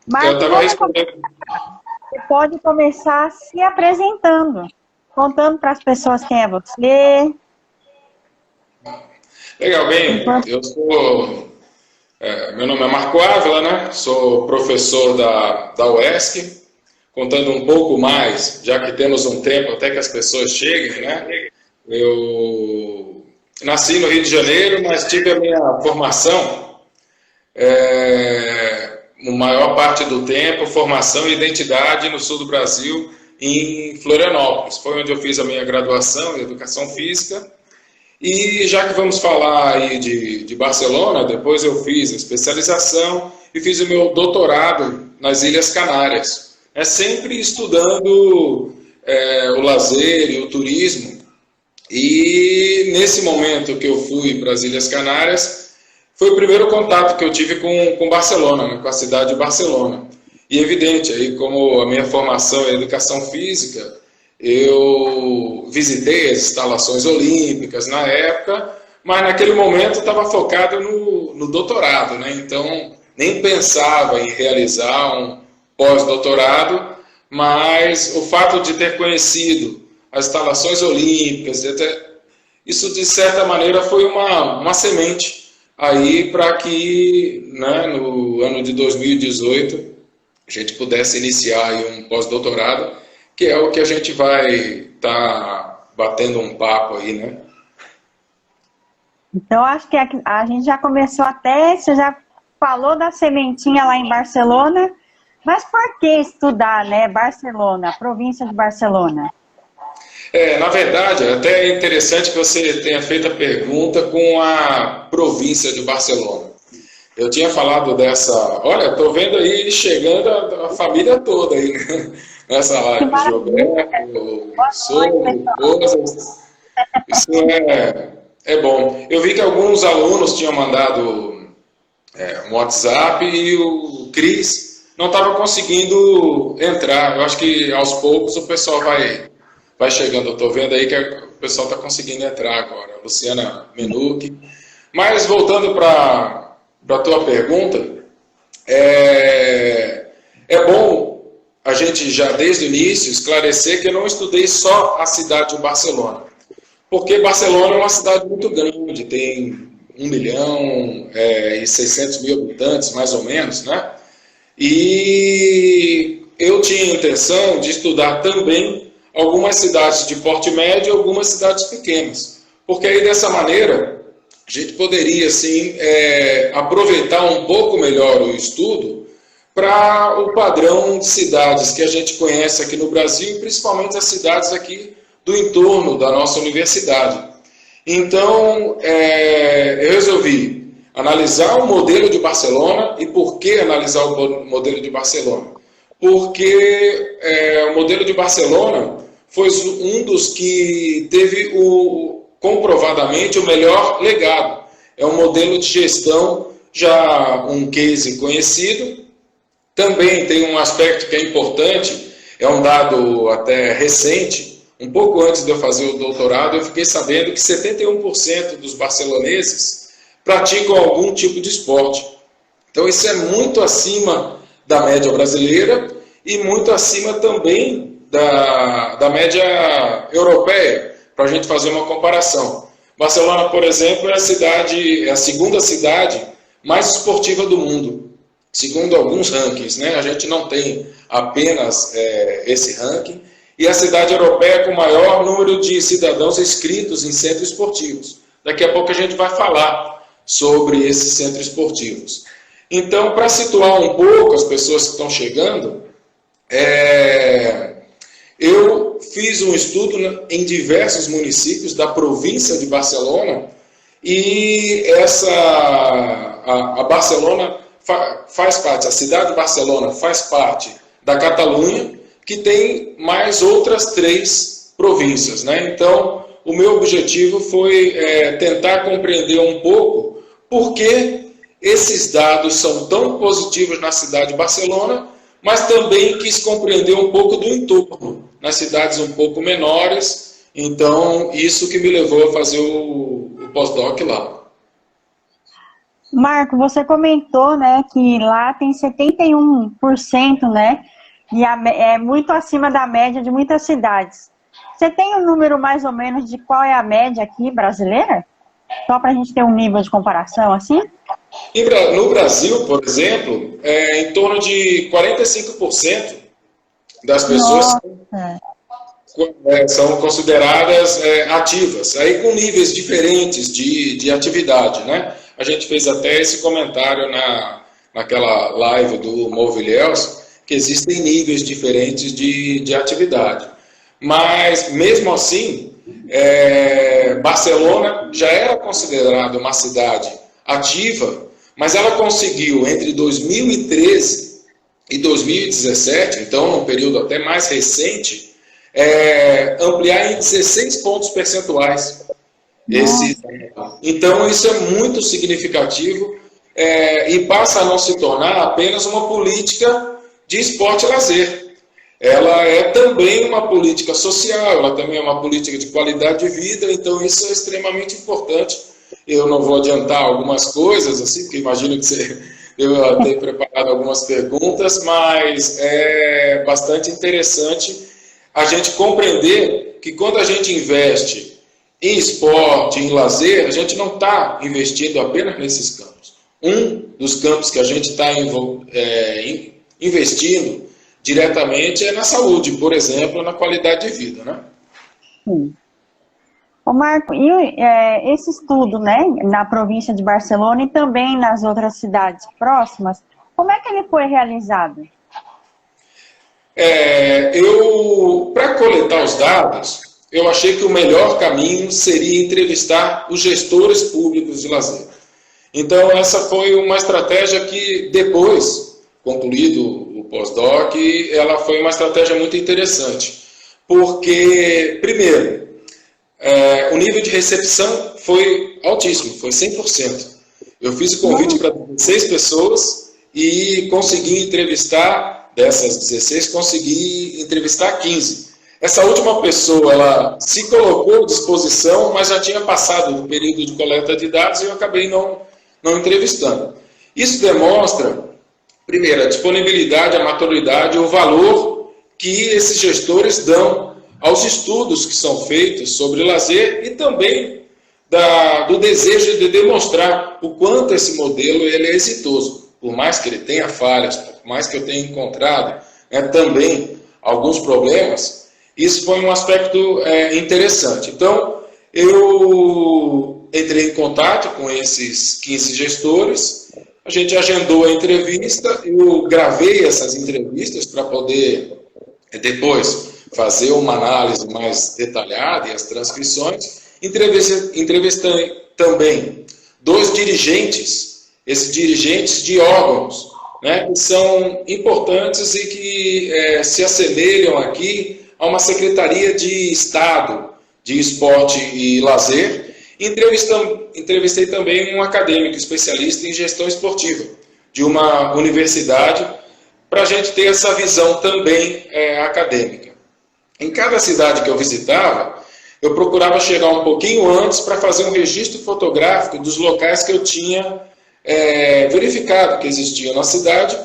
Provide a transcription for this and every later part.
Eu Marcos, estava respondendo. você pode começar se apresentando, contando para as pessoas quem é você. Legal, bem, Enquanto... meu nome é Marco Ávila, né? Sou professor da UESC, contando um pouco mais, já que temos um tempo até que as pessoas cheguem, né? Eu nasci no Rio de Janeiro, mas tive a minha formação, a maior parte do tempo, formação e identidade no sul do Brasil, em Florianópolis. Foi onde eu fiz a minha graduação em Educação Física. E já que vamos falar aí de Barcelona, depois eu fiz a especialização e fiz o meu doutorado nas Ilhas Canárias. É sempre estudando o lazer e o turismo. E nesse momento que eu fui para as Ilhas Canárias, foi o primeiro contato que eu tive com Barcelona, né, com a cidade de Barcelona. E evidente, aí como a minha formação é educação física, eu visitei as instalações olímpicas na época, mas naquele momento estava focado no doutorado, né? Então nem pensava em realizar um pós-doutorado, mas o fato de ter conhecido as instalações olímpicas, isso de certa maneira foi uma semente aí para que, né, no ano de 2018 a gente pudesse iniciar aí um pós-doutorado, que é o que a gente vai estar batendo um papo aí, né? Então, acho que a gente já começou até, você já falou da sementinha lá em Barcelona, mas por que estudar, né, Barcelona, a província de Barcelona? Na verdade, até é interessante que você tenha feito a pergunta com a província de Barcelona. Eu tinha falado dessa. Olha, estou vendo aí chegando a família toda aí, né? Nessa Que live. Gilberto, Boa sogro, noite, esposa. Isso é bom. Eu vi que alguns alunos tinham mandado um WhatsApp e o Cris não estava conseguindo entrar. Eu acho que aos poucos o pessoal vai chegando. Eu estou vendo aí que o pessoal está conseguindo entrar agora. Luciana Menuque. Mas voltando para a tua pergunta, é bom a gente já desde o início esclarecer que eu não estudei só a cidade de Barcelona. Porque Barcelona é uma cidade muito grande, tem 1.600.000 habitantes, mais ou menos, né? E eu tinha a intenção de estudar também algumas cidades de porte médio e algumas cidades pequenas. Porque aí, dessa maneira, a gente poderia, assim, aproveitar um pouco melhor o estudo para o padrão de cidades que a gente conhece aqui no Brasil, principalmente as cidades aqui do entorno da nossa universidade. Então, eu resolvi analisar o modelo de Barcelona. E por que analisar o modelo de Barcelona? Porque o modelo de Barcelona foi um dos que teve comprovadamente o melhor legado. É um modelo de gestão, já um case conhecido. Também tem um aspecto que é importante, é um dado até recente. Um pouco antes de eu fazer o doutorado, eu fiquei sabendo que 71% dos barceloneses praticam algum tipo de esporte. Então isso é muito acima da média brasileira e muito acima também da média europeia, para a gente fazer uma comparação. Barcelona, por exemplo, é a segunda cidade mais esportiva do mundo, segundo alguns rankings, né? A gente não tem apenas esse ranking. E a cidade europeia com o maior número de cidadãos inscritos em centros esportivos. Daqui a pouco a gente vai falar sobre esses centros esportivos. Então, para situar um pouco as pessoas que estão chegando, eu fiz um estudo em diversos municípios da província de Barcelona e a Barcelona faz parte, a cidade de Barcelona faz parte da Catalunha, que tem mais outras 3 províncias, né? Então, o meu objetivo foi tentar compreender um pouco por que esses dados são tão positivos na cidade de Barcelona, mas também quis compreender um pouco do entorno, nas cidades um pouco menores. Então, isso que me levou a fazer o pós-doc lá. Marco, você comentou, né, que lá tem 71%, né, e é muito acima da média de muitas cidades. Você tem um número mais ou menos de qual é a média aqui brasileira? Só para a gente ter um nível de comparação, assim? No Brasil, por exemplo, em torno de 45% das pessoas Nossa. são consideradas ativas, aí com níveis diferentes de atividade, né? A gente fez até esse comentário naquela live do Movilhéus, que existem níveis diferentes de atividade. Mas, mesmo assim, Barcelona já era considerada uma cidade ativa, mas ela conseguiu, entre 2013 e 2017, então num período até mais recente, ampliar em 16 pontos percentuais. Então, isso é muito significativo e passa a não se tornar apenas uma política de esporte e lazer. Ela é também uma política social, ela também é uma política de qualidade de vida, então isso é extremamente importante. Eu não vou adiantar algumas coisas, assim, porque imagino que você deve ter preparado algumas perguntas, mas é bastante interessante a gente compreender que quando a gente investe em esporte, em lazer, a gente não está investindo apenas nesses campos. Um dos campos que a gente está investindo diretamente é na saúde, por exemplo, na qualidade de vida, né? Sim. Ô Marco, e esse estudo, né, na província de Barcelona e também nas outras cidades próximas, como é que ele foi realizado? Para coletar os dados, eu achei que o melhor caminho seria entrevistar os gestores públicos de lazer. Então, essa foi uma estratégia que, depois, concluído o pós-doc, ela foi uma estratégia muito interessante. Porque, primeiro, o nível de recepção foi altíssimo, foi 100%. Eu fiz o convite para 16 pessoas e consegui entrevistar, dessas 16, consegui entrevistar 15. Essa última pessoa, ela se colocou à disposição, mas já tinha passado o período de coleta de dados e eu acabei não entrevistando. Isso demonstra, primeiro, a disponibilidade, a maturidade, o valor que esses gestores dão aos estudos que são feitos sobre lazer e também do desejo de demonstrar o quanto esse modelo ele é exitoso. Por mais que ele tenha falhas, por mais que eu tenha encontrado também alguns problemas, isso foi um aspecto interessante. Então, eu entrei em contato com esses 15 gestores, a gente agendou a entrevista, eu gravei essas entrevistas para poder depois fazer uma análise mais detalhada e as transcrições. Entrevistei também 2 dirigentes, esses dirigentes de órgãos, né, que são importantes e que se assemelham aqui a uma Secretaria de Estado de Esporte e Lazer. Entrevistei também um acadêmico especialista em gestão esportiva de uma universidade, para a gente ter essa visão também acadêmica. Em cada cidade que eu visitava, eu procurava chegar um pouquinho antes para fazer um registro fotográfico dos locais que eu tinha verificado que existiam na cidade,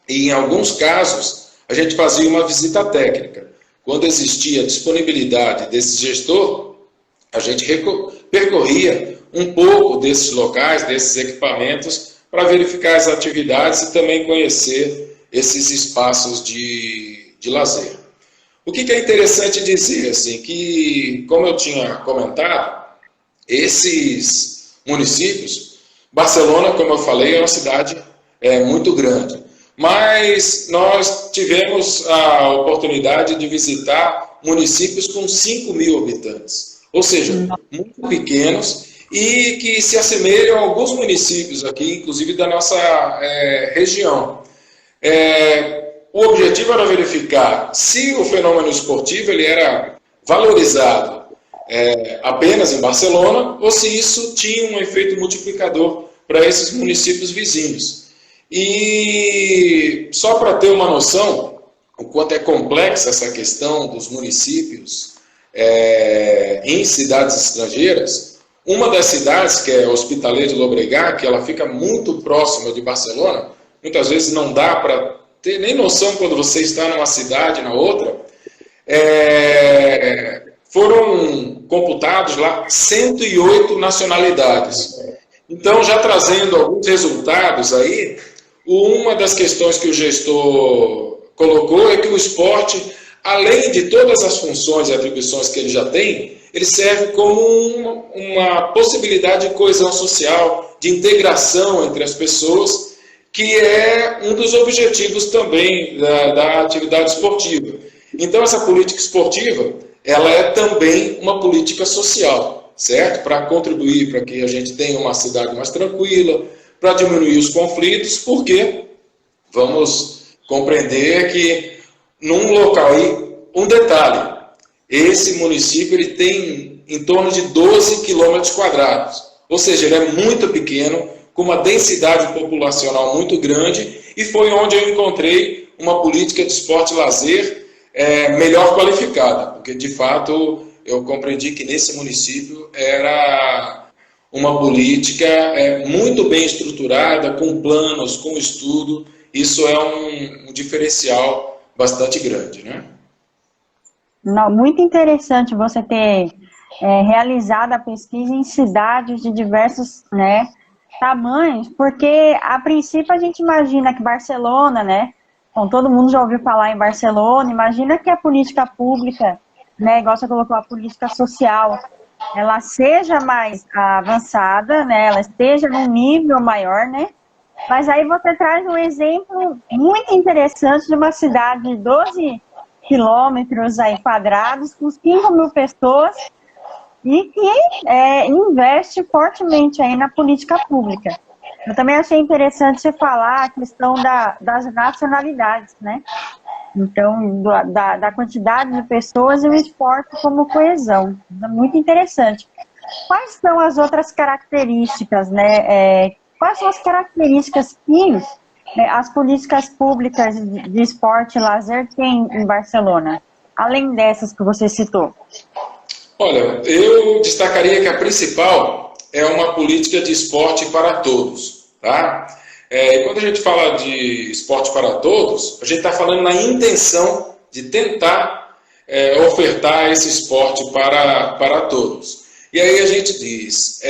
e em alguns casos a gente fazia uma visita técnica. Quando existia disponibilidade desse gestor, a gente percorria um pouco desses locais, desses equipamentos, para verificar as atividades e também conhecer esses espaços de lazer. O que é interessante dizer, assim, que, como eu tinha comentado, esses municípios, Barcelona, como eu falei, é uma cidade muito grande, mas nós tivemos a oportunidade de visitar municípios com 5.000 habitantes, ou seja, muito pequenos e que se assemelham a alguns municípios aqui, inclusive da nossa região. O objetivo era verificar se o fenômeno esportivo ele era valorizado apenas em Barcelona ou se isso tinha um efeito multiplicador para esses municípios vizinhos. E só para ter uma noção o quanto é complexa essa questão dos municípios em cidades estrangeiras, Uma das cidades, que é Hospitalet de Llobregat, que ela fica muito próxima de Barcelona, muitas vezes não dá para ter nem noção quando você está numa cidade, na outra, foram computados lá 108 nacionalidades. Então, já trazendo alguns resultados aí, uma das questões que o gestor colocou é que o esporte, além de todas as funções e atribuições que ele já tem, ele serve como uma possibilidade de coesão social, de integração entre as pessoas, que é um dos objetivos também da atividade esportiva. Então, essa política esportiva, ela é também uma política social, certo? Para contribuir para que a gente tenha uma cidade mais tranquila, para diminuir os conflitos, porque vamos compreender que num local aí, um detalhe, esse município ele tem em torno de 12 quilômetros quadrados, ou seja, ele é muito pequeno, com uma densidade populacional muito grande, e foi onde eu encontrei uma política de esporte e lazer melhor qualificada, porque de fato eu compreendi que nesse município era uma política muito bem estruturada, com planos, com estudo. Isso é um diferencial bastante grande, né? Não, muito interessante você ter realizado a pesquisa em cidades de diversos, né, tamanhos, porque a princípio a gente imagina que Barcelona, né, bom, todo mundo já ouviu falar em Barcelona, imagina que a política pública, né, igual você colocou, a política social, ela seja mais avançada, né, ela esteja num nível maior, né, mas aí você traz um exemplo muito interessante de uma cidade de 12 quilômetros aí quadrados, com 5 mil pessoas, e que investe fortemente aí na política pública. Eu também achei interessante você falar a questão das nacionalidades, né? Então, da quantidade de pessoas e o esporte como coesão. Muito interessante. Quais são as outras características, né? Quais são as características que as políticas públicas de esporte e lazer têm em Barcelona, além dessas que você citou? Olha, eu destacaria que a principal é uma política de esporte para todos, tá? E quando a gente fala de esporte para todos, a gente está falando na intenção de tentar ofertar esse esporte para todos. E aí a gente diz,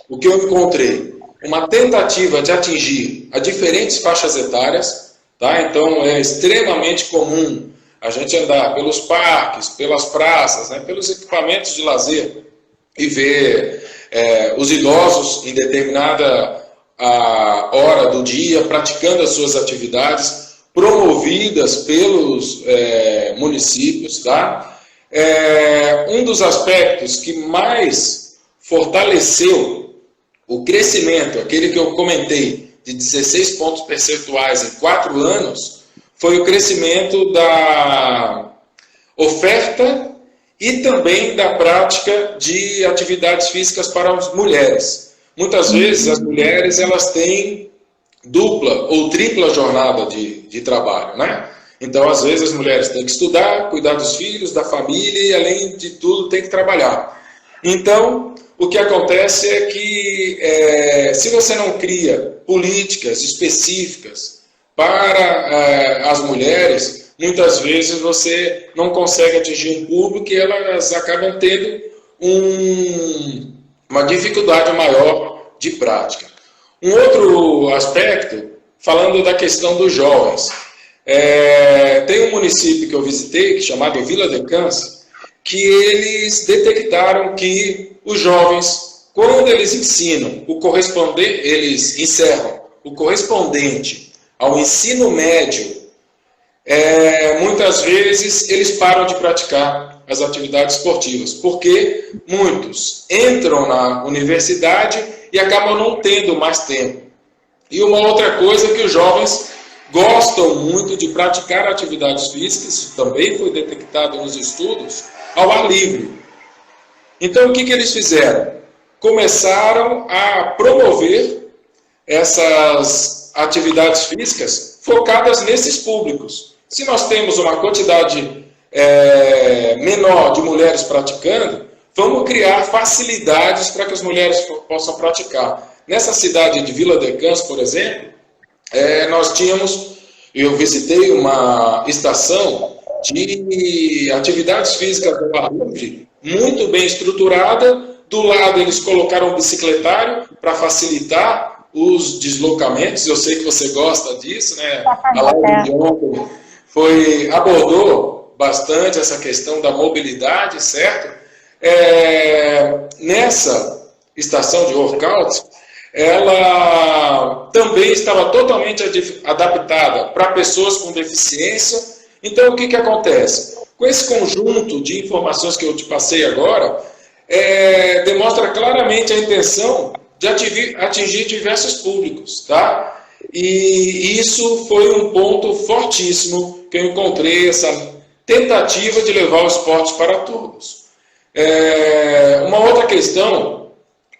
o que eu encontrei, uma tentativa de atingir a diferentes faixas etárias, tá? Então é extremamente comum a gente andar pelos parques, pelas praças, né, pelos equipamentos de lazer e ver os idosos em determinada hora do dia praticando as suas atividades promovidas pelos municípios, tá? Um dos aspectos que mais fortaleceu o crescimento, aquele que eu comentei, de 16 pontos percentuais em 4 anos, foi o crescimento da oferta e também da prática de atividades físicas para as mulheres. Muitas vezes as mulheres elas têm dupla ou tripla jornada de trabalho, né? Então, às vezes, as mulheres têm que estudar, cuidar dos filhos, da família e, além de tudo, têm que trabalhar. Então, o que acontece é que, se você não cria políticas específicas para as mulheres, muitas vezes você não consegue atingir um público e elas acabam tendo uma dificuldade maior de prática. Um outro aspecto, falando da questão dos jovens, tem um município que eu visitei, chamado Viladecans, que eles detectaram que os jovens, quando eles ensinam eles encerram o correspondente ao ensino médio, muitas vezes eles param de praticar as atividades esportivas, porque muitos entram na universidade e acabam não tendo mais tempo. E uma outra coisa é que os jovens gostam muito de praticar atividades físicas, isso também foi detectado nos estudos, ao ar livre. Então, o que eles fizeram? Começaram a promover essas atividades físicas focadas nesses públicos. Se nós temos uma quantidade menor de mulheres praticando, vamos criar facilidades para que as mulheres possam praticar. Nessa cidade de Vila de Cans, por exemplo, eu visitei uma estação de atividades físicas do ar livre, muito bem estruturada. Do lado eles colocaram um bicicletário para facilitar os deslocamentos. Eu sei que você gosta disso, né? A live de ontem abordou bastante essa questão da mobilidade, certo? Nessa estação de workout, ela também estava totalmente adaptada para pessoas com deficiência. Então, o que acontece? Com esse conjunto de informações que eu te passei agora, demonstra claramente a intenção de atingir diversos públicos, tá? E isso foi um ponto fortíssimo que eu encontrei, essa tentativa de levar o esporte para todos. Uma outra questão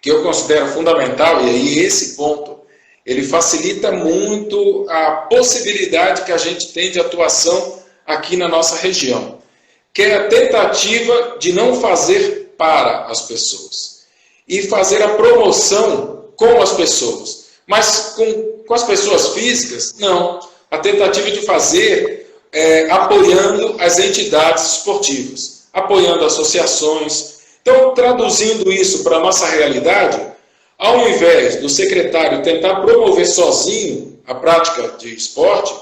que eu considero fundamental, e aí esse ponto, ele facilita muito a possibilidade que a gente tem de atuação aqui na nossa região, que é a tentativa de não fazer para as pessoas e fazer a promoção com as pessoas. Mas com as pessoas físicas, não. A tentativa de fazer apoiando as entidades esportivas, apoiando associações. Então, traduzindo isso para a nossa realidade, ao invés do secretário tentar promover sozinho a prática de esporte,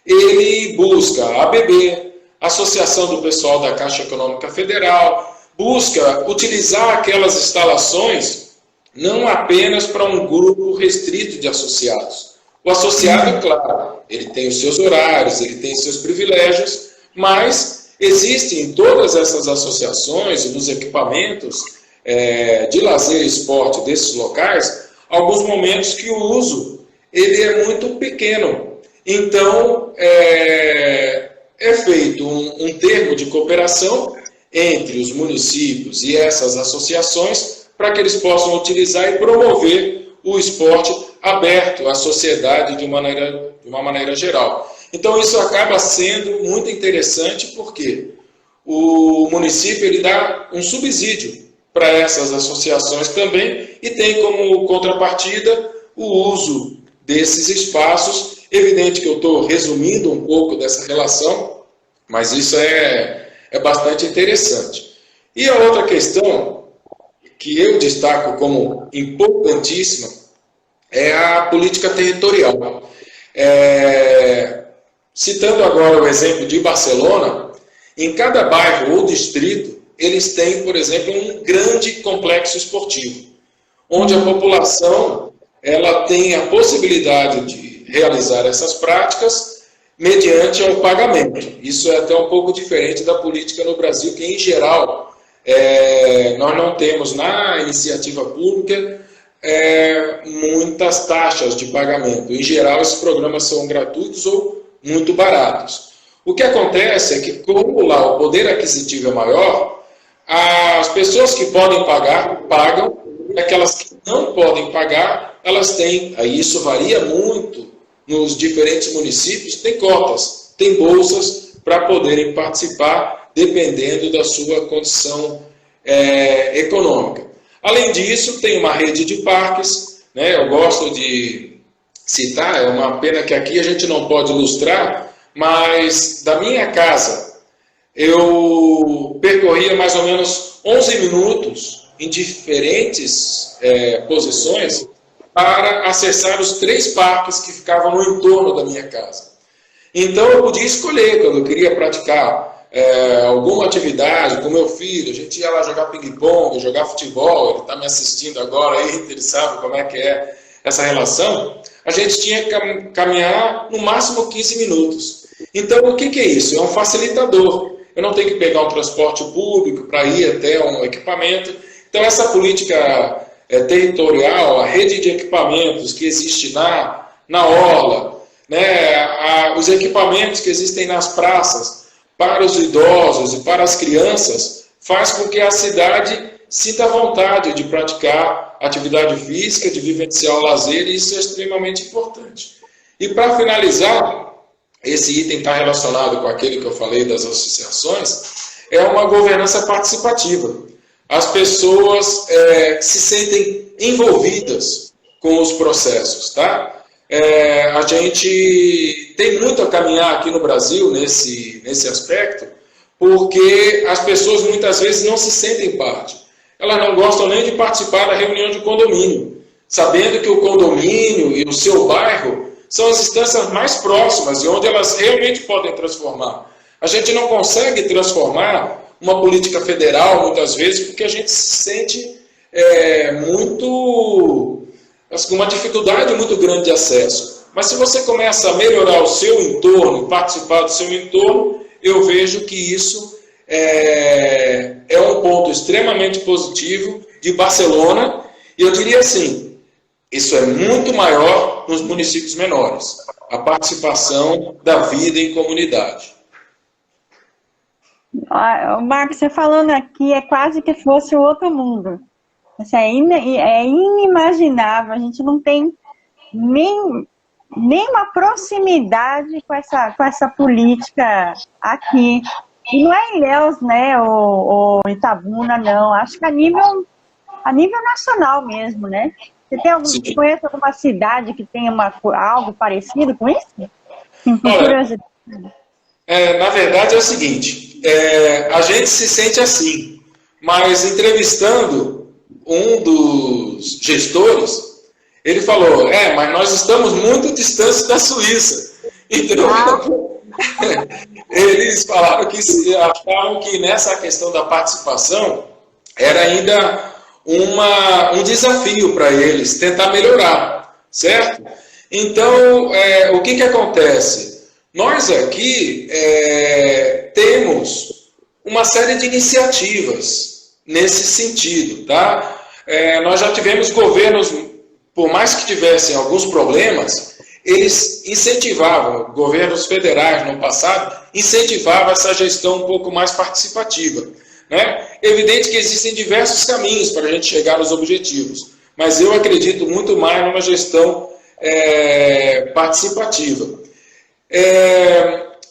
ele busca a ABB, Associação do Pessoal da Caixa Econômica Federal, busca utilizar aquelas instalações não apenas para um grupo restrito de associados. O associado, claro, ele tem os seus horários, ele tem os seus privilégios, mas existem em todas essas associações e nos equipamentos de lazer e esporte desses locais, alguns momentos que o uso ele é muito pequeno. Então, é feito um termo de cooperação entre os municípios e essas associações para que eles possam utilizar e promover o esporte aberto à sociedade de uma maneira geral. Então, isso acaba sendo muito interessante porque o município ele dá um subsídio para essas associações também e tem como contrapartida o uso desses espaços. Evidente que eu estou resumindo um pouco dessa relação, mas isso é bastante interessante. E a outra questão que eu destaco como importantíssima é a política territorial. Citando agora o exemplo de Barcelona, em cada bairro ou distrito, eles têm, por exemplo, um grande complexo esportivo, onde a população ela tem a possibilidade de realizar essas práticas mediante o pagamento. Isso é até um pouco diferente da política no Brasil, que em geral nós não temos na iniciativa pública muitas taxas de pagamento. Em geral, esses programas são gratuitos ou muito baratos. O que acontece é que, como lá o poder aquisitivo é maior, as pessoas que podem pagar, pagam, e aquelas que não podem pagar, elas têm, aí isso varia muito nos diferentes municípios, tem cotas, tem bolsas para poderem participar, dependendo da sua condição econômica. Além disso, tem uma rede de parques, né? Eu gosto de citar, é uma pena que aqui a gente não pode ilustrar, mas da minha casa eu percorria mais ou menos 11 minutos em diferentes posições para acessar os 3 parques que ficavam no entorno da minha casa. Então eu podia escolher, quando eu queria praticar alguma atividade com meu filho, a gente ia lá jogar ping-pong, jogar futebol, ele está me assistindo agora aí, ele sabe como é que é essa relação, a gente tinha que caminhar no máximo 15 minutos. Então o que é isso? É um facilitador. Eu não tenho que pegar um transporte público para ir até um equipamento. Então essa política territorial, a rede de equipamentos que existe na orla, né, os equipamentos que existem nas praças para os idosos e para as crianças, faz com que a cidade sinta vontade de praticar atividade física, de vivenciar o lazer, e isso é extremamente importante. E para finalizar, esse item está relacionado com aquele que eu falei das associações, é uma governança participativa. as pessoas se sentem envolvidas com os processos, tá? A gente tem muito a caminhar aqui no Brasil nesse aspecto, porque as pessoas muitas vezes não se sentem parte. Elas não gostam nem de participar da reunião de condomínio, sabendo que o condomínio e o seu bairro são as instâncias mais próximas e onde elas realmente podem transformar. A gente não consegue transformar uma política federal, muitas vezes, porque a gente se sente com uma dificuldade muito grande de acesso. Mas se você começa a melhorar o seu entorno, participar do seu entorno, eu vejo que isso é um ponto extremamente positivo de Barcelona, e eu diria assim, isso é muito maior nos municípios menores, a participação da vida em comunidade. Marcos, você falando aqui é quase que fosse outro mundo. Isso é inimaginável, a gente não tem nem uma proximidade com essa política aqui. E não é Ilhéus, né, ou Itabuna, não. Acho que a nível nacional mesmo, né? Você conhece alguma cidade que tenha algo parecido com isso? Sim, por curiosidade. Na verdade é o seguinte, a gente se sente assim, mas entrevistando um dos gestores, ele falou, mas nós estamos muito distantes da Suíça. Então, eles falaram que achavam que nessa questão da participação era ainda um desafio para eles tentar melhorar, certo? Então, o que acontece? Nós aqui temos uma série de iniciativas nesse sentido, tá? Nós já tivemos governos, por mais que tivessem alguns problemas, eles incentivavam, governos federais no passado, incentivavam essa gestão um pouco mais participativa, né? Evidente que existem diversos caminhos para a gente chegar aos objetivos, mas eu acredito muito mais numa gestão participativa.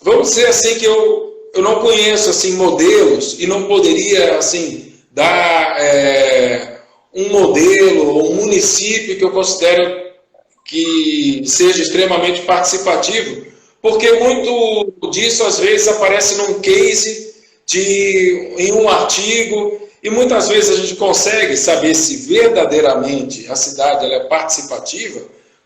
Vamos dizer assim que eu não conheço assim, modelos e não poderia assim, dar um modelo ou um município que eu considero que seja extremamente participativo, porque muito disso às vezes aparece num case, em um artigo, e muitas vezes a gente consegue saber se verdadeiramente a cidade ela é participativa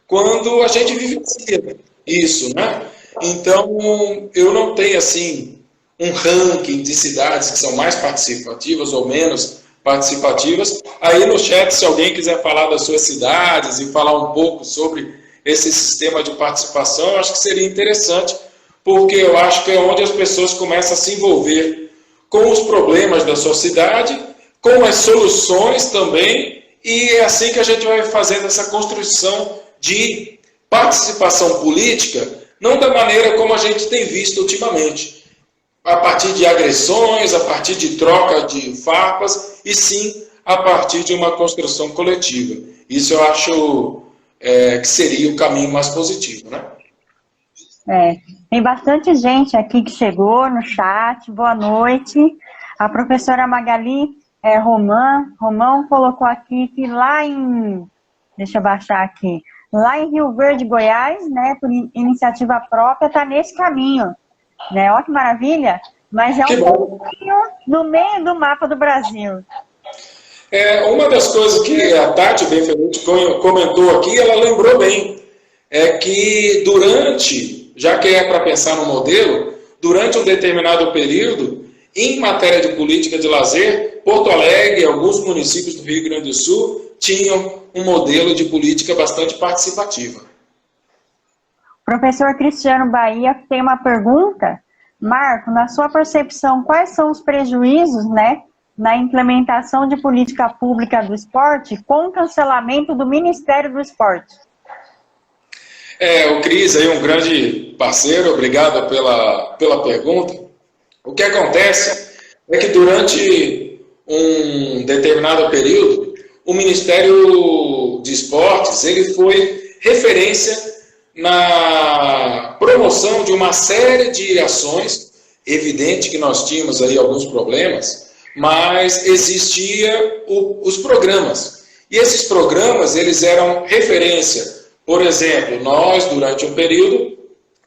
quando a gente vivencia isso, né? Então, eu não tenho assim um ranking de cidades que são mais participativas ou menos participativas. Aí no chat, se alguém quiser falar das suas cidades e falar um pouco sobre esse sistema de participação, eu acho que seria interessante, porque eu acho que é onde as pessoas começam a se envolver com os problemas da sua cidade, com as soluções também, e é assim que a gente vai fazendo essa construção de participação política, não da maneira como a gente tem visto ultimamente, a partir de agressões, a partir de troca de farpas, e sim a partir de uma construção coletiva. Isso eu acho que seria o caminho mais positivo, né? Tem bastante gente aqui que chegou no chat. Boa noite. A professora Magali Romão colocou aqui que lá em... Deixa eu baixar aqui. Lá em Rio Verde, Goiás, né, por iniciativa própria, está nesse caminho. Né? Olha que maravilha. Mas é um pouquinho no meio do mapa do Brasil. Uma das coisas que a Tati Benvenuti comentou aqui, ela lembrou bem, é que durante, já que é para pensar no modelo, durante um determinado período, em matéria de política de lazer, Porto Alegre e alguns municípios do Rio Grande do Sul tinham um modelo de política bastante participativa. Professor Cristiano Bahia tem uma pergunta. Marco, na sua percepção, quais são os prejuízos, né, na implementação de política pública do esporte com o cancelamento do Ministério do Esporte? O Cris aí, um grande parceiro, obrigado pela pergunta. O que acontece é que durante um determinado período, o Ministério de Esportes ele foi referência na promoção de uma série de ações. Evidente que nós tínhamos aí alguns problemas, mas existia os programas. E esses programas, eles eram referência. Por exemplo, nós, durante um período,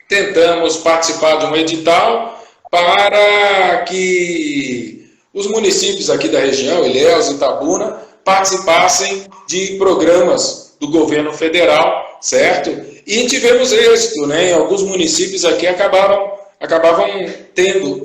tentamos participar de um edital para que os municípios aqui da região, Ilhéus e Itabuna, participassem de programas do governo federal, certo? E tivemos êxito, né? Em alguns municípios aqui acabavam tendo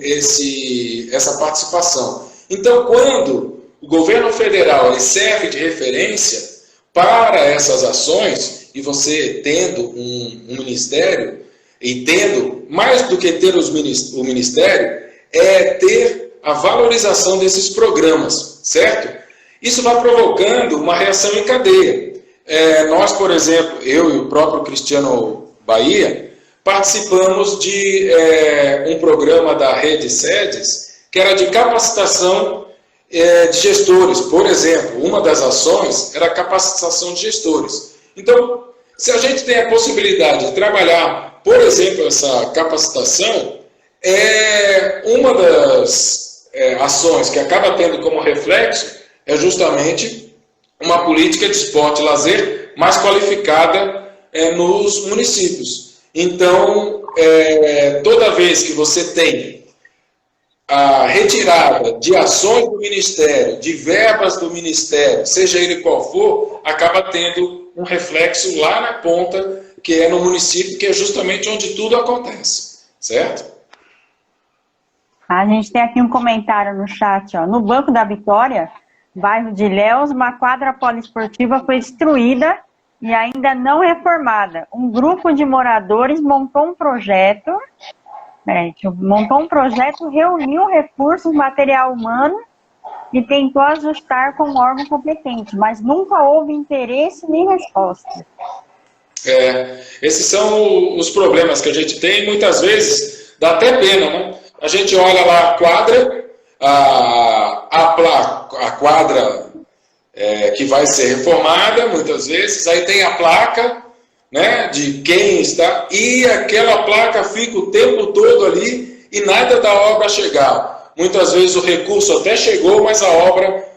essa participação. Então, quando o governo federal ele serve de referência para essas ações, e você tendo um ministério, e tendo, mais do que ter o ministério, é ter a valorização desses programas, certo? Isso vai provocando uma reação em cadeia. Nós, por exemplo, eu e o próprio Cristiano Bahia, participamos de um programa da Rede Sedes, que era de capacitação de gestores. Por exemplo, uma das ações era a capacitação de gestores. Então, se a gente tem a possibilidade de trabalhar, por exemplo, essa capacitação, uma das ações que acaba tendo como reflexo é justamente uma política de esporte e lazer mais qualificada nos municípios. Então, toda vez que você tem a retirada de ações do Ministério, de verbas do Ministério, seja ele qual for, acaba tendo um reflexo lá na ponta, que é no município, que é justamente onde tudo acontece, certo? A gente tem aqui um comentário no chat, ó. No Banco da Vitória, bairro de Ilhéus, uma quadra poliesportiva foi destruída e ainda não reformada. Um grupo de moradores montou um projeto, reuniu recursos, material humano e tentou ajustar com o órgão competente, mas nunca houve interesse nem resposta. Esses são os problemas que a gente tem, muitas vezes dá até pena, né? A gente olha lá a quadra, a quadra que vai ser reformada, muitas vezes, aí tem a placa, né, de quem está, e aquela placa fica o tempo todo ali e nada da obra chegar. Muitas vezes o recurso até chegou, mas a obra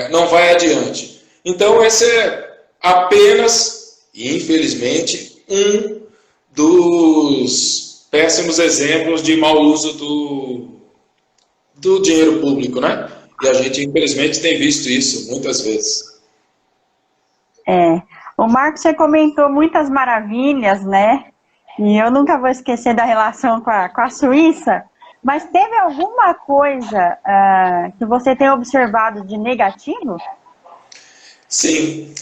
não vai adiante. Então, esse é apenas, infelizmente, um dos péssimos exemplos de mau uso do dinheiro público, né? E a gente, infelizmente, tem visto isso muitas vezes. O Marcos, você comentou muitas maravilhas, né? E eu nunca vou esquecer da relação com a Suíça, mas teve alguma coisa que você tem observado de negativo? Sim.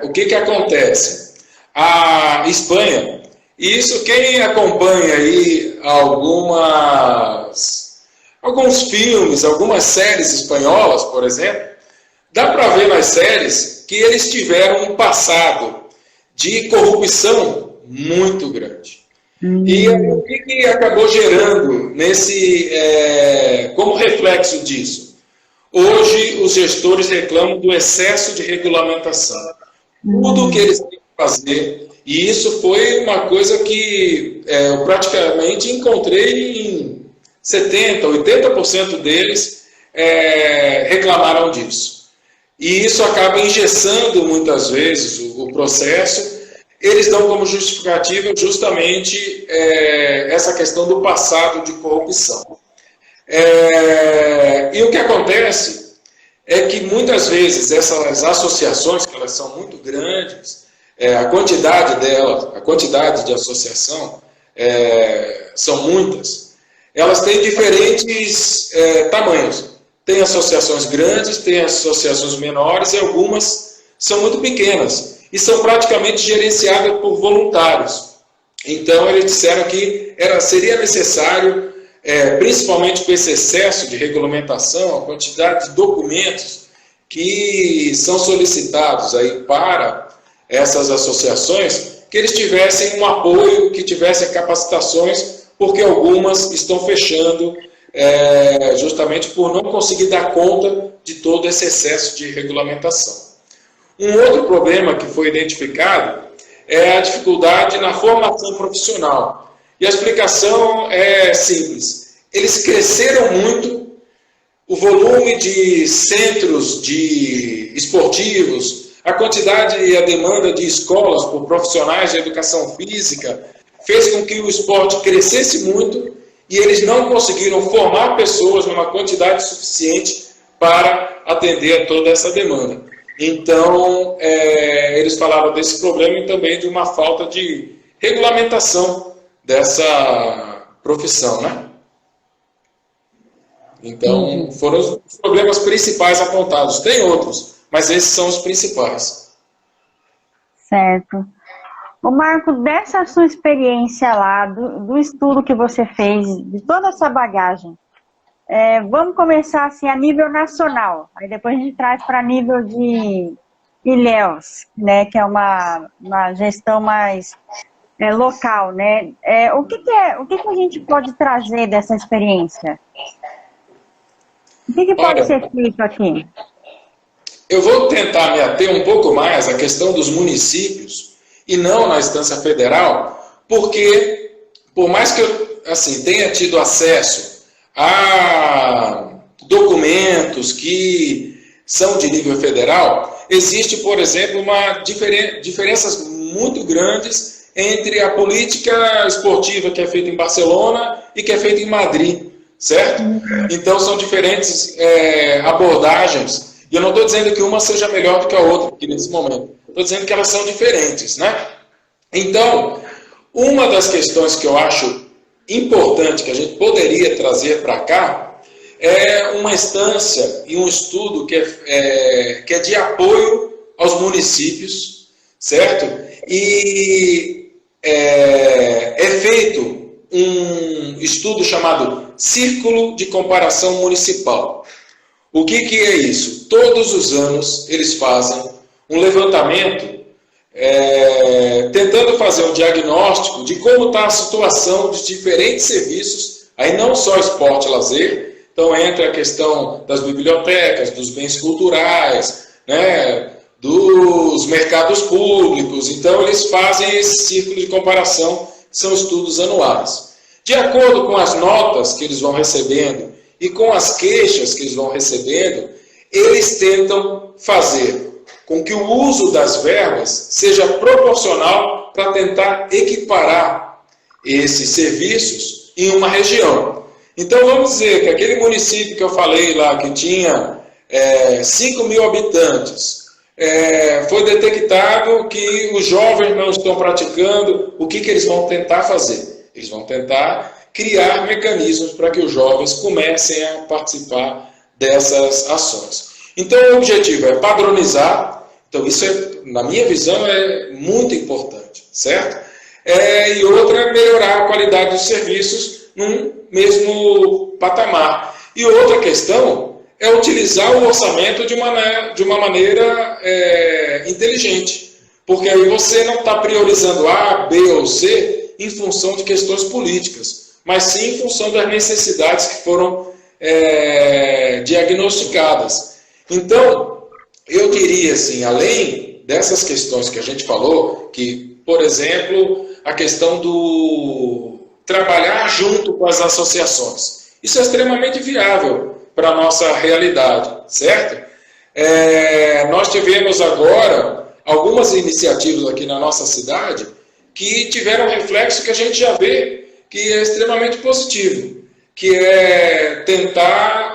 O que acontece? A Espanha, isso quem acompanha aí alguns filmes, algumas séries espanholas, por exemplo, dá para ver nas séries que eles tiveram um passado de corrupção muito grande. E o que acabou gerando como reflexo disso? Hoje os gestores reclamam do excesso de regulamentação. Tudo o que eles têm que fazer, e isso foi uma coisa que eu praticamente encontrei em 70%, 80% deles reclamaram disso. E isso acaba engessando muitas vezes o processo. Eles dão como justificativa justamente essa questão do passado de corrupção. E o que acontece é que muitas vezes essas associações, que elas são muito grandes, a quantidade de associação são muitas, elas têm diferentes tamanhos. Tem associações grandes, tem associações menores e algumas são muito pequenas e são praticamente gerenciadas por voluntários. Então, eles disseram que seria necessário, principalmente com esse excesso de regulamentação, a quantidade de documentos que são solicitados aí para essas associações, que eles tivessem um apoio, que tivessem capacitações, porque algumas estão fechando justamente por não conseguir dar conta de todo esse excesso de regulamentação. Um outro problema que foi identificado é a dificuldade na formação profissional. E a explicação é simples. Eles cresceram muito o volume de centros esportivos, a quantidade e a demanda de escolas por profissionais de educação física fez com que o esporte crescesse muito e eles não conseguiram formar pessoas numa quantidade suficiente para atender a toda essa demanda. Então, eles falaram desse problema e também de uma falta de regulamentação dessa profissão, né? Então, foram os problemas principais apontados. Tem outros, mas esses são os principais. Certo. Ô Marco, dessa sua experiência lá, do estudo que você fez, de toda essa bagagem, vamos começar assim a nível nacional, aí depois a gente traz para nível de Ilhéus, né, que é uma gestão mais local, né? O que a gente pode trazer dessa experiência? O que pode ser feito aqui? Eu vou tentar me ater um pouco mais à questão dos municípios e não na instância federal, porque por mais que eu tenha tido acesso a documentos que são de nível federal, existe, por exemplo, diferenças muito grandes entre a política esportiva que é feita em Barcelona e que é feita em Madrid, certo? Então são diferentes abordagens, e eu não estou dizendo que uma seja melhor do que a outra aqui nesse momento, estou dizendo que elas são diferentes, né? Então, uma das questões que eu acho importante que a gente poderia trazer para cá é uma instância e um estudo que é de apoio aos municípios, certo? E é feito um estudo chamado Círculo de Comparação Municipal. O que é isso? Todos os anos eles fazem um levantamento tentando fazer um diagnóstico de como está a situação dos diferentes serviços, aí não só esporte e lazer, então entra a questão das bibliotecas, dos bens culturais, né, dos mercados públicos. Então eles fazem esse círculo de comparação, que são estudos anuais. De acordo com as notas que eles vão recebendo e com as queixas que eles vão recebendo, eles tentam fazer com que o uso das verbas seja proporcional para tentar equiparar esses serviços em uma região. Então vamos dizer que aquele município que eu falei lá, que tinha 5 mil habitantes, foi detectado que os jovens não estão praticando. O que eles vão tentar fazer? Eles vão tentar criar mecanismos para que os jovens comecem a participar dessas ações. Então o objetivo é padronizar. Então isso, na minha visão, é muito importante, certo? E outra é melhorar a qualidade dos serviços num mesmo patamar. E outra questão é utilizar o orçamento de uma maneira inteligente, porque aí você não está priorizando A, B ou C em função de questões políticas, mas sim em função das necessidades que foram diagnosticadas. Então, eu diria assim, além dessas questões que a gente falou, que, por exemplo, a questão do trabalhar junto com as associações. Isso é extremamente viável para a nossa realidade, certo? Nós tivemos agora algumas iniciativas aqui na nossa cidade que tiveram reflexo que a gente já vê que é extremamente positivo, que é tentar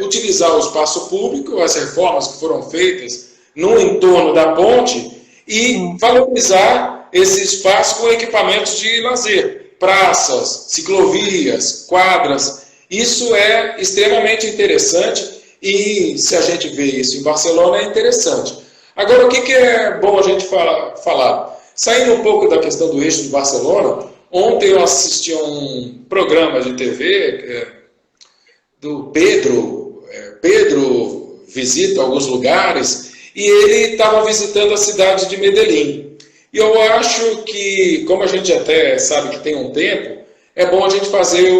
utilizar o espaço público, as reformas que foram feitas no entorno da ponte, e valorizar esse espaço com equipamentos de lazer, praças, ciclovias, quadras. Isso é extremamente interessante e, se a gente vê isso em Barcelona, é interessante. Agora, o que é bom a gente falar? Saindo um pouco da questão do eixo de Barcelona, ontem eu assisti a um programa de TV do Pedro. Pedro visita alguns lugares e ele estava visitando a cidade de Medellín. E eu acho que, como a gente até sabe que tem um tempo, é bom a gente fazer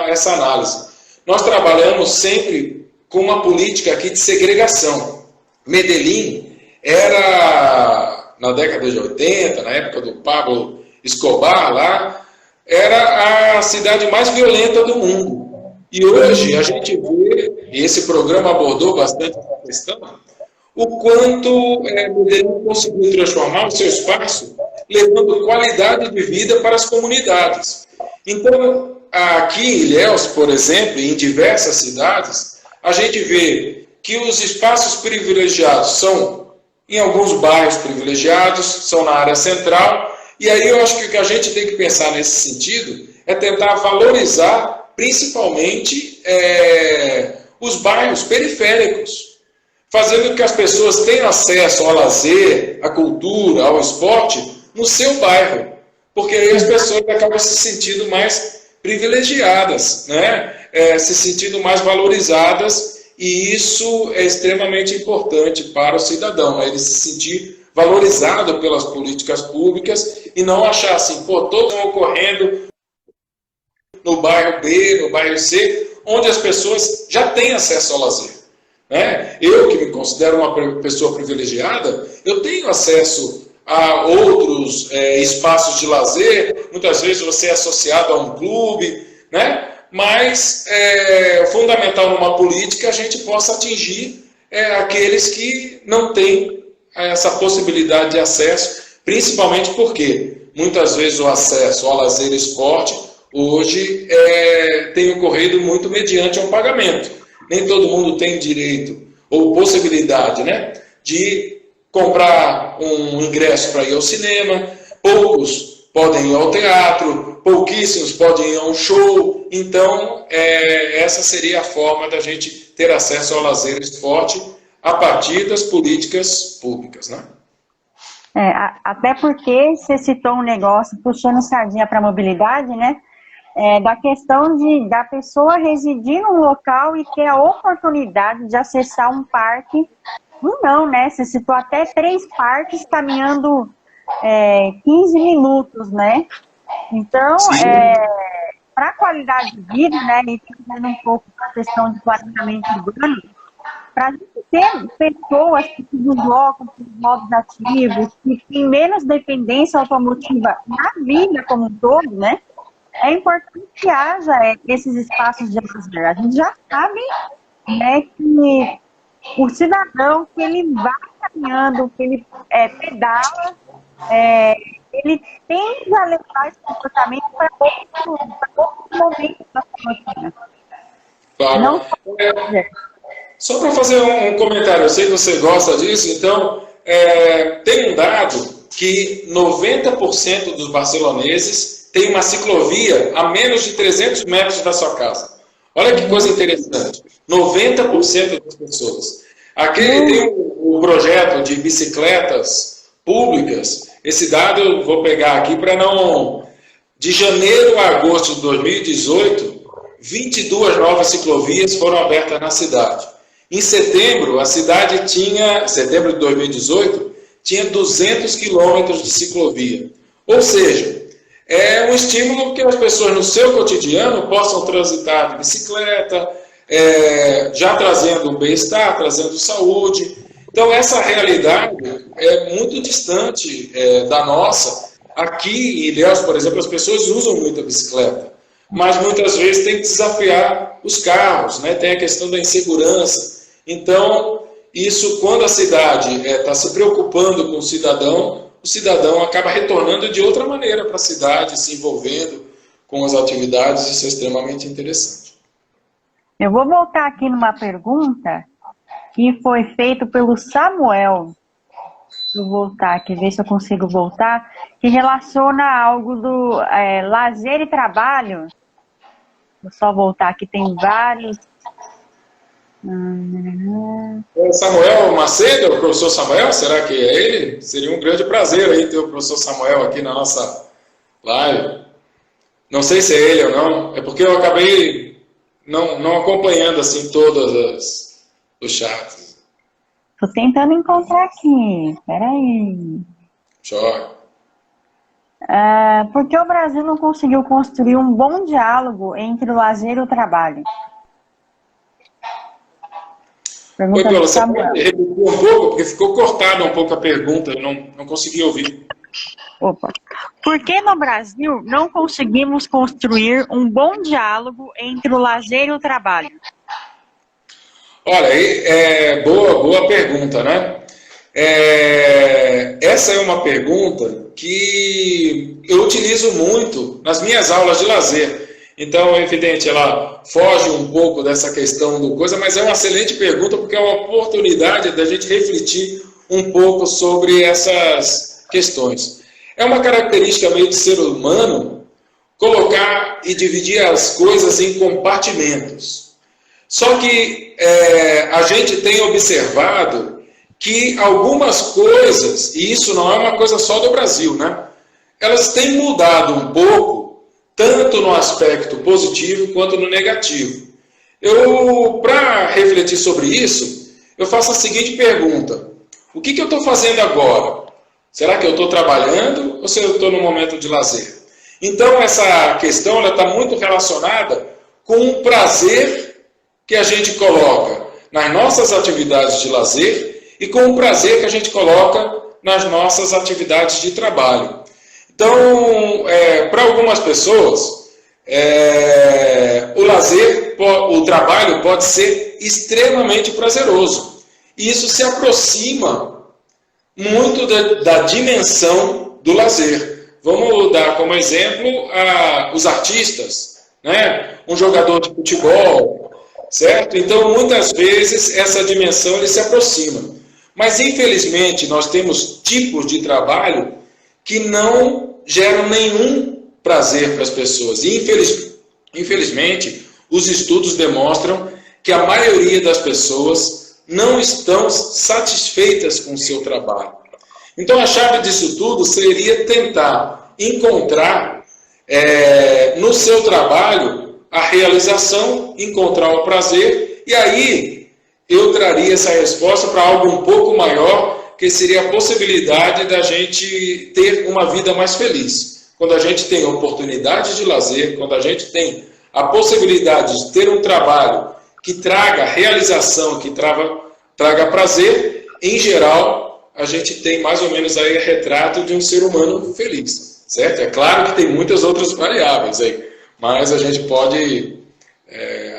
essa análise. Nós trabalhamos sempre com uma política aqui de segregação. Medellín era, na década de 80, na época do Pablo Escobar lá, era a cidade mais violenta do mundo. E hoje a gente vê e esse programa abordou bastante essa questão, o quanto Medellín conseguiu transformar o seu espaço, levando qualidade de vida para as comunidades. Então, aqui em Ilhéus, por exemplo, e em diversas cidades, a gente vê que os espaços privilegiados são, em alguns bairros privilegiados, são na área central, e aí eu acho que o que a gente tem que pensar nesse sentido é tentar valorizar, principalmente, os bairros periféricos, fazendo com que as pessoas tenham acesso ao lazer, à cultura, ao esporte, no seu bairro, porque aí as pessoas acabam se sentindo mais privilegiadas, né? Se sentindo mais valorizadas, e isso é extremamente importante para o cidadão, né? Ele se sentir valorizado pelas políticas públicas e não achar assim, pô, todos estão ocorrendo no bairro B, no bairro C, onde as pessoas já têm acesso ao lazer. Né? Eu, que me considero uma pessoa privilegiada, eu tenho acesso a outros espaços de lazer, muitas vezes você é associado a um clube, né? Mas é fundamental numa política a gente possa atingir aqueles que não têm essa possibilidade de acesso, principalmente porque muitas vezes o acesso ao lazer e esporte hoje tem ocorrido muito mediante um pagamento. Nem todo mundo tem direito ou possibilidade, né, de comprar um ingresso para ir ao cinema, poucos podem ir ao teatro, pouquíssimos podem ir a um show. Então, essa seria a forma da gente ter acesso ao lazer e esporte a partir das políticas públicas, né? Até porque você citou um negócio puxando sardinha para a mobilidade, né? Da questão da pessoa residir num local e ter a oportunidade de acessar um parque. Não, né? Você citou até 3 parques caminhando 15 minutos, né? Então, para a qualidade de vida, né? E trazendo um pouco a questão de planejamento urbano, para a gente ter pessoas que se deslocam por modos ativos, que têm menos dependência automotiva na vida como um todo, né? É importante que haja esses espaços de lazer. A gente já sabe, né, que o cidadão, que ele vai caminhando, que ele pedala, ele tende a levar esse comportamento para outros momentos da sua rotina. Claro. Não só para fazer um comentário, eu sei que você gosta disso, então, tem um dado que 90% dos barceloneses tem uma ciclovia a menos de 300 metros da sua casa. Olha que coisa interessante. 90% das pessoas. Aqui tem o projeto de bicicletas públicas. Esse dado eu vou pegar aqui para não... De janeiro a agosto de 2018, 22 novas ciclovias foram abertas na cidade. Em setembro, a cidade tinha... Setembro de 2018, tinha 200 quilômetros de ciclovia. Ou seja, é um estímulo que as pessoas no seu cotidiano possam transitar de bicicleta, já trazendo um bem-estar, trazendo saúde. Então, essa realidade é muito distante da nossa. Aqui em Ilhéus, por exemplo, as pessoas usam muito a bicicleta, mas muitas vezes tem que desafiar os carros, né? Tem a questão da insegurança. Então, isso, quando a cidade está se preocupando com o cidadão acaba retornando de outra maneira para a cidade, se envolvendo com as atividades. Isso é extremamente interessante. Eu vou voltar aqui numa pergunta que foi feita pelo Samuel. Vou voltar aqui, ver se eu consigo voltar, que relaciona algo do lazer e trabalho. Vou só voltar aqui, tem vários. Samuel Macedo, o professor Samuel, será que é ele? Seria um grande prazer aí ter o professor Samuel aqui na nossa live. Não sei se é ele ou não, é porque eu acabei não acompanhando assim todos os chats. Tô tentando encontrar aqui, peraí. Joia. Por que o Brasil não conseguiu construir um bom diálogo entre o lazer e o trabalho? Oi, Paula, você pode repetir um pouco, porque ficou cortada um pouco a pergunta, eu não consegui ouvir. Opa. Por que no Brasil não conseguimos construir um bom diálogo entre o lazer e o trabalho? Olha, boa pergunta, né? Essa é uma pergunta que eu utilizo muito nas minhas aulas de lazer. Então, é evidente, ela foge um pouco dessa questão do coisa, mas é uma excelente pergunta porque é uma oportunidade da gente refletir um pouco sobre essas questões. É uma característica meio de ser humano colocar e dividir as coisas em compartimentos. Só que a gente tem observado que algumas coisas, e isso não é uma coisa só do Brasil, né? Elas têm mudado um pouco, tanto no aspecto positivo quanto no negativo. Para refletir sobre isso, eu faço a seguinte pergunta: o que eu estou fazendo agora? Será que eu estou trabalhando ou se eu estou no momento de lazer? Então, essa questão está muito relacionada com o prazer que a gente coloca nas nossas atividades de lazer e com o prazer que a gente coloca nas nossas atividades de trabalho. Então, para algumas pessoas, o lazer, o trabalho pode ser extremamente prazeroso. E isso se aproxima muito da dimensão do lazer. Vamos dar como exemplo os artistas, né? Um jogador de futebol, certo? Então, muitas vezes, essa dimensão ele se aproxima. Mas, infelizmente, nós temos tipos de trabalho que não geram nenhum prazer para as pessoas. E, infelizmente, os estudos demonstram que a maioria das pessoas não estão satisfeitas com o seu trabalho. Então, a chave disso tudo seria tentar encontrar no seu trabalho a realização, encontrar o prazer, e aí eu traria essa resposta para algo um pouco maior, que seria a possibilidade da gente ter uma vida mais feliz. Quando a gente tem oportunidade de lazer, quando a gente tem a possibilidade de ter um trabalho que traga realização, que traga prazer, em geral, a gente tem mais ou menos aí retrato de um ser humano feliz, certo? É claro que tem muitas outras variáveis aí, mas a gente pode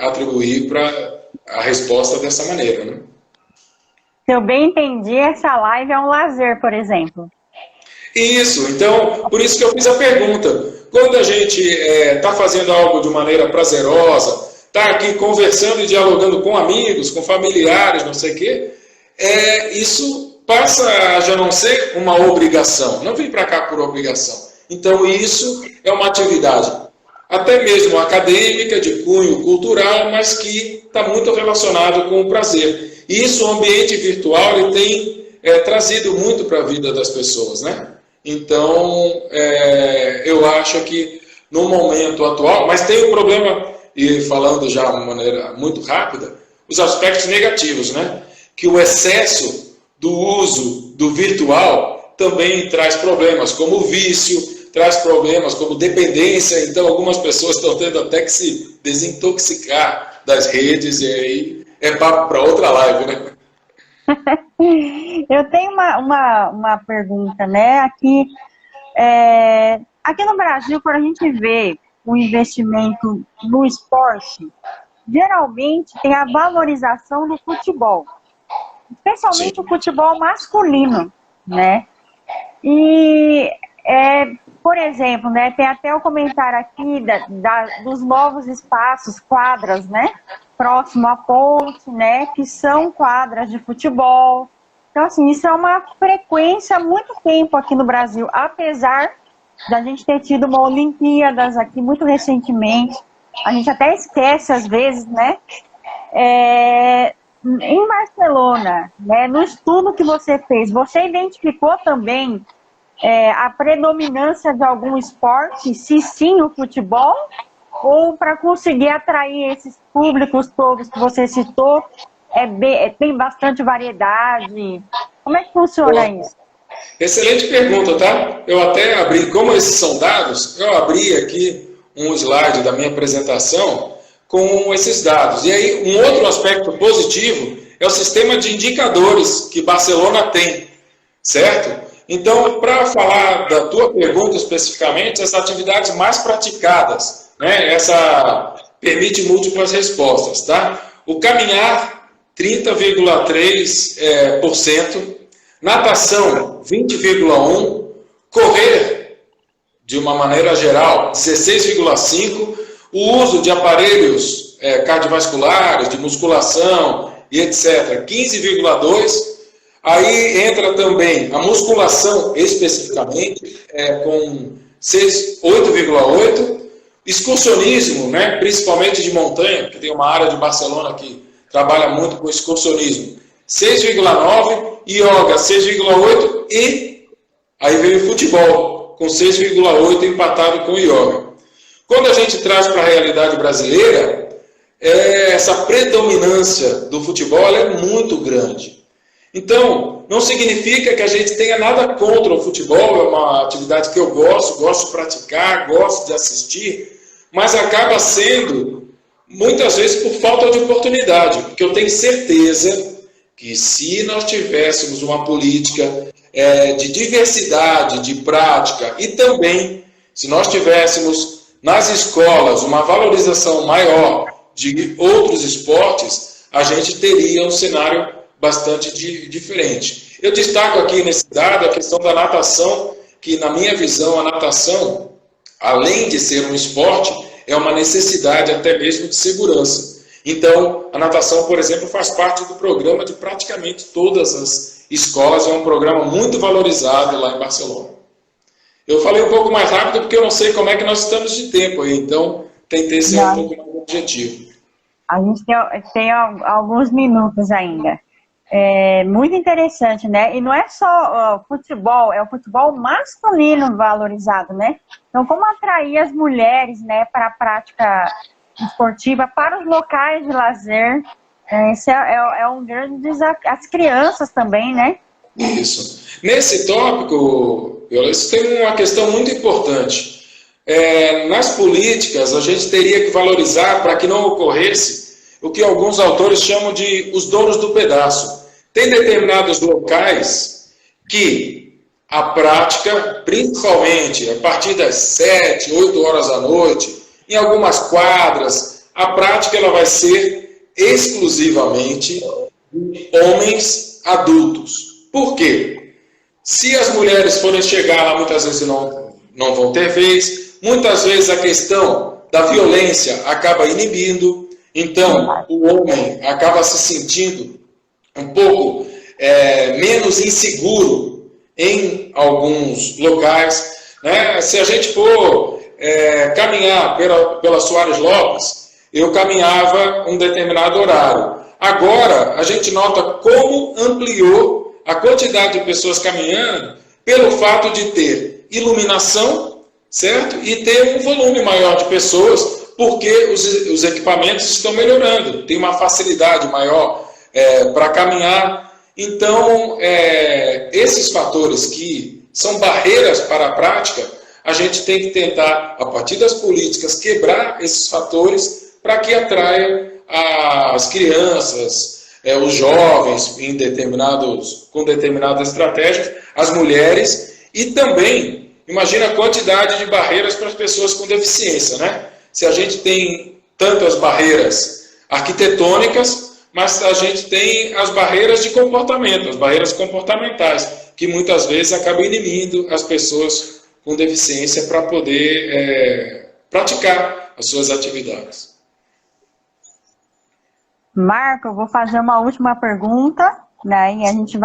atribuir para a resposta dessa maneira, né? Se eu bem entendi, essa live é um lazer, por exemplo. Isso, então, por isso que eu fiz a pergunta. Quando a gente está fazendo algo de maneira prazerosa, está aqui conversando e dialogando com amigos, com familiares, não sei o quê, isso passa a já não ser uma obrigação. Não vim para cá por obrigação. Então, isso é uma atividade, até mesmo acadêmica, de cunho cultural, mas que está muito relacionado com o prazer. E isso, o ambiente virtual, ele tem trazido muito para a vida das pessoas, né? Então, eu acho que no momento atual, mas tem um problema, e falando já de uma maneira muito rápida, os aspectos negativos, né? Que o excesso do uso do virtual também traz problemas, como o vício, traz problemas como dependência. Então, algumas pessoas estão tendo até que se desintoxicar das redes, e aí é papo para outra live, né? Eu tenho uma pergunta, né? Aqui no Brasil, quando a gente vê o investimento no esporte, geralmente tem a valorização do futebol, especialmente Sim. o futebol masculino, né? E, por exemplo, né, tem até o comentário aqui dos novos espaços, quadras, né? Próximo à ponte, né? Que são quadras de futebol. Então, assim, isso é uma frequência há muito tempo aqui no Brasil, apesar da gente ter tido uma Olimpíadas aqui muito recentemente. A gente até esquece às vezes, né? Em Barcelona, né, no estudo que você fez, você identificou também a predominância de algum esporte, se sim o futebol, ou para conseguir atrair esses públicos todos que você citou, tem bastante variedade? Como é que funciona isso? Excelente pergunta, tá? Eu até abri, como esses são dados, eu abri aqui um slide da minha apresentação com esses dados. E aí, um outro aspecto positivo é o sistema de indicadores que Barcelona tem, certo? Então, para falar da tua pergunta especificamente, as atividades mais praticadas, né? Essa permite múltiplas respostas, tá? O caminhar 30,3%, natação 20,1%, correr, de uma maneira geral, 16,5%, o uso de aparelhos cardiovasculares, de musculação e etc., 15,2%. Aí entra também a musculação especificamente, com 8,8%. Excursionismo, né, principalmente de montanha, que tem uma área de Barcelona que trabalha muito com excursionismo, 6,9%, yoga 6,8% e aí veio o futebol, com 6,8% empatado com o yoga. Quando a gente traz para a realidade brasileira, essa predominância do futebol é muito grande. Então, não significa que a gente tenha nada contra o futebol, é uma atividade que eu gosto de praticar, gosto de assistir, mas acaba sendo, muitas vezes, por falta de oportunidade, porque eu tenho certeza que se nós tivéssemos uma política de diversidade, de prática, e também, se nós tivéssemos nas escolas uma valorização maior de outros esportes, a gente teria um cenário bastante diferente. Eu destaco aqui nesse dado a questão da natação, que na minha visão a natação, além de ser um esporte, é uma necessidade até mesmo de segurança. Então, a natação, por exemplo, faz parte do programa de praticamente todas as escolas, é um programa muito valorizado lá em Barcelona. Eu falei um pouco mais rápido porque eu não sei como é que nós estamos de tempo aí, então tentei ser um pouco mais objetivo. A gente tem alguns minutos ainda. É muito interessante, né? E não é só futebol, é o futebol masculino valorizado, né? Então, como atrair as mulheres, né, para a prática esportiva, para os locais de lazer, esse é um grande desafio. As crianças também, né? Isso. Nesse tópico, isso tem uma questão muito importante. Nas políticas, a gente teria que valorizar para que não ocorresse o que alguns autores chamam de os donos do pedaço. Tem determinados locais que a prática, principalmente a partir das 7, 8 horas da noite, em algumas quadras, a prática ela vai ser exclusivamente de homens adultos. Por quê? Se as mulheres forem chegar lá, muitas vezes não vão ter vez, muitas vezes a questão da violência acaba inibindo, então o homem acaba se sentindo um pouco menos inseguro em alguns locais, né? Se a gente for caminhar pela Soares Lopes, eu caminhava um determinado horário. Agora, a gente nota como ampliou a quantidade de pessoas caminhando pelo fato de ter iluminação, certo? E ter um volume maior de pessoas, porque os equipamentos estão melhorando, tem uma facilidade maior para caminhar. Então, esses fatores que são barreiras para a prática, a gente tem que tentar, a partir das políticas, quebrar esses fatores para que atraia as crianças, os jovens com determinadas estratégias, as mulheres e também, imagina a quantidade de barreiras para as pessoas com deficiência, né? Se a gente tem tanto as barreiras arquitetônicas, mas a gente tem as barreiras de comportamento, as barreiras comportamentais, que muitas vezes acabam inibindo as pessoas com deficiência para poder praticar as suas atividades. Marco, eu vou fazer uma última pergunta, né? E a gente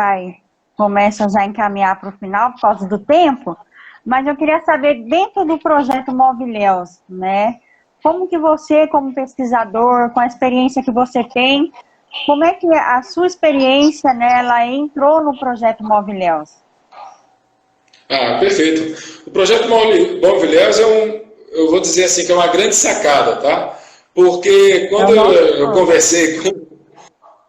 começa já a encaminhar para o final por causa do tempo, mas eu queria saber, dentro do projeto Movilhéus, né? Como que você, como pesquisador, com a experiência que você tem, como é que a sua experiência, né, ela entrou no projeto Movilhéus? Perfeito. O projeto Movilhéus eu vou dizer assim, que é uma grande sacada, tá? Porque quando eu conversei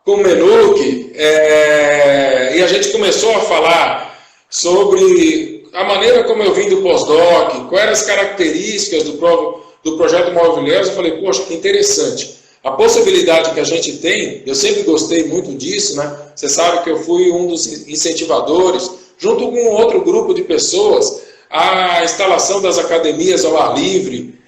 com o Menuque, e a gente começou a falar sobre a maneira como eu vim do pós-doc, quais eram as características do projeto Movilhéus, eu falei, poxa, que interessante. A possibilidade que a gente tem, eu sempre gostei muito disso, né? Você sabe que eu fui um dos incentivadores, junto com outro grupo de pessoas, a instalação das academias ao ar livre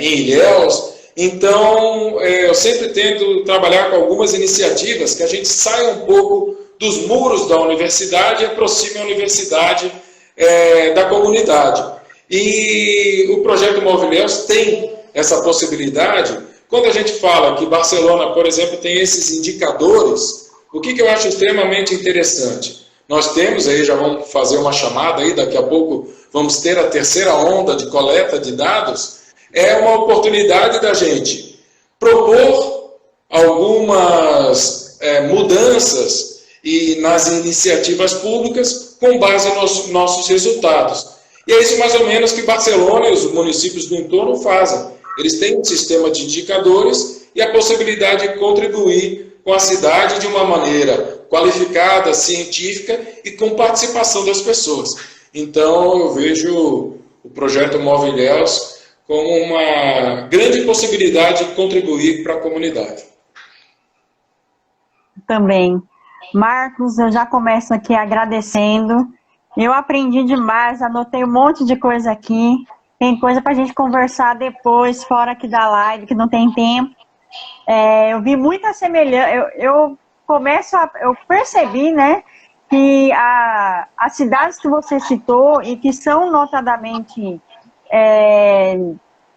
em Ilhéus. Então, eu sempre tento trabalhar com algumas iniciativas que a gente saia um pouco dos muros da universidade e aproxime a universidade da comunidade. E o projeto Movileus tem essa possibilidade. Quando a gente fala que Barcelona, por exemplo, tem esses indicadores, o que eu acho extremamente interessante? Nós temos aí, já vamos fazer uma chamada aí, daqui a pouco vamos ter a terceira onda de coleta de dados, é uma oportunidade da gente propor algumas mudanças nas iniciativas públicas com base nos nossos resultados. E é isso mais ou menos que Barcelona e os municípios do entorno fazem. Eles têm um sistema de indicadores e a possibilidade de contribuir com a cidade de uma maneira qualificada, científica e com participação das pessoas. Então, eu vejo o projeto Movileus como uma grande possibilidade de contribuir para a comunidade. Também. Marcos, eu já começo aqui agradecendo. Eu aprendi demais, anotei um monte de coisa aqui. Tem coisa para a gente conversar depois, fora aqui da live, que não tem tempo. Eu vi muita semelhança. Eu percebi, né, que as cidades que você citou e que são notadamente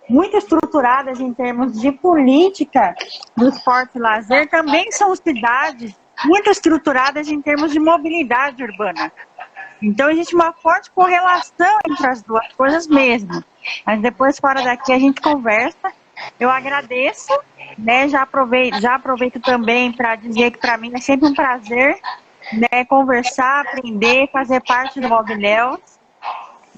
muito estruturadas em termos de política do esporte e lazer, também são cidades muito estruturadas em termos de mobilidade urbana. Então, existe uma forte correlação entre as duas coisas mesmo. Mas depois, fora daqui, a gente conversa. Eu agradeço, né? Já aproveito também para dizer que para mim é sempre um prazer, né, conversar, aprender, fazer parte do Movileus.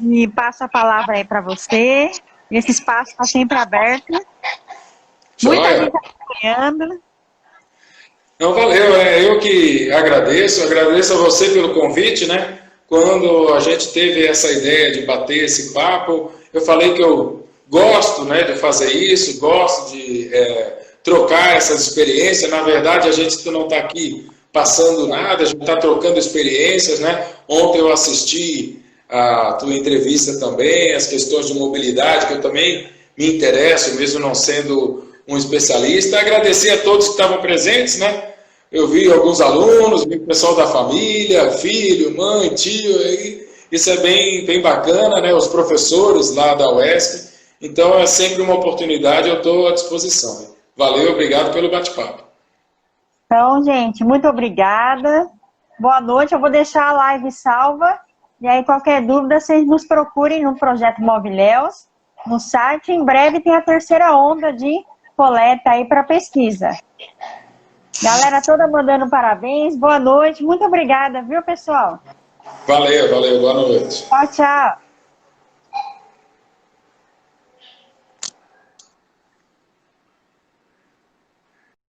E passo a palavra aí para você. Esse espaço está sempre aberto. Muita gente acompanhando. Não, valeu. Eu que agradeço a você pelo convite, né? Quando a gente teve essa ideia de bater esse papo, eu falei que eu gosto, né, de fazer isso, gosto de trocar essas experiências. Na verdade, a gente não está aqui passando nada, a gente está trocando experiências, né? Ontem eu assisti a tua entrevista também, as questões de mobilidade, que eu também me interesso, mesmo não sendo um especialista. Agradecer a todos que estavam presentes, né? Eu vi alguns alunos, vi o pessoal da família, filho, mãe, tio, isso é bem bacana, né? Os professores lá da UESC. Então é sempre uma oportunidade, eu estou à disposição. Valeu, obrigado pelo bate-papo. Então, gente, muito obrigada. Boa noite, eu vou deixar a live salva. E aí, qualquer dúvida, vocês nos procurem no Projeto Movileus, no site. Em breve tem a terceira onda de coleta aí para pesquisa. Galera toda mandando parabéns, boa noite, muito obrigada, viu, pessoal? Valeu, boa noite. Tchau, tchau.